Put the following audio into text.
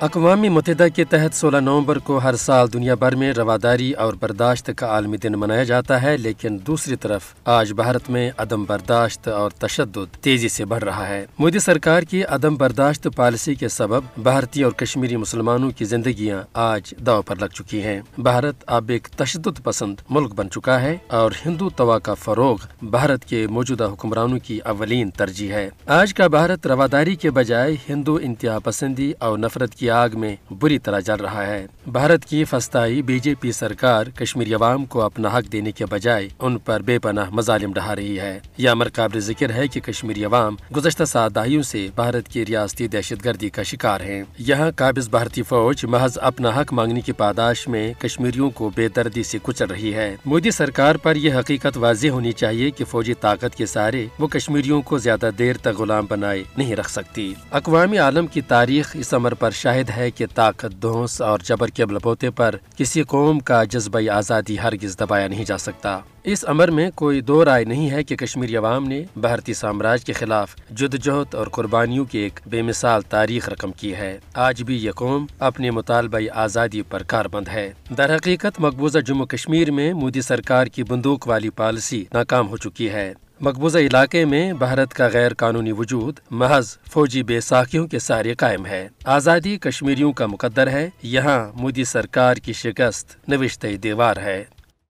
अक़वाम मुत्तहिदा के तहत 16 नवंबर को हर साल दुनिया भर में रवादारी और बर्दाश्त का आलमी दिन मनाया जाता है, लेकिन दूसरी तरफ आज भारत में अदम बर्दाश्त और तशद्दुद तेजी से बढ़ रहा है। मोदी सरकार की अदम बर्दाश्त पॉलिसी के सबब भारतीय और कश्मीरी मुसलमानों की जिंदगियां आज दाव पर लग चुकी हैं। भारत अब एक तशद्दुद पसंद मुल्क बन चुका है और हिंदू तवा का फरोग भारत के मौजूदा हुक्मरानों की अवलीन तरजीह है। आज का भारत रवादारी के बजाय हिंदू इंतहा पसंदी और नफरत की आग में बुरी तरह जल रहा है। भारत की फस्ताई बीजेपी सरकार कश्मीरी अवाम को अपना हक देने के बजाय उन पर बेपनाह मजालिम ढहा रही है। यह अमर काबिल जिक्र है कि कश्मीरी अवाम गुज़श्ता 7 दहाइयों से भारत की रियासती दहशतगर्दी का शिकार है। यहाँ काबिज भारतीय फौज महज अपना हक मांगने की पादाश में कश्मीरियों को बेदर्दी से कुचल रही है। मोदी सरकार पर यह हकीकत वाज़ेह होनी चाहिए कि फौजी ताकत के सहारे वो कश्मीरियों को ज्यादा देर तक गुलाम बनाए नहीं रख सकती। अक़वामी आलम की तारीख इस अमर पर शाहिद है कि ताकत, धौंस और जबर के बलबूते पर किसी कौम का जज्बा आज़ादी हरगिज दबाया नहीं जा सकता। इस अमर में कोई दो राय नहीं है कि कश्मीरी अवाम ने भारतीय साम्राज्य के खिलाफ जद्दोजहद और कुर्बानियों की एक बेमिसाल तारीख रकम की है। आज भी यह कौम अपने मुतालबा आज़ादी पर कारबंद है। दर हकीकत मकबूजा जम्मू कश्मीर में मोदी सरकार की बंदूक वाली पॉलिसी नाकाम हो चुकी है। मकबूजा इलाके में भारत का गैर कानूनी वजूद महज फौजी बेसाखियों के सहारे कायम है। आज़ादी कश्मीरियों का मुकद्दर है। यहाँ मोदी सरकार की शिकस्त नविश्ते दीवार है।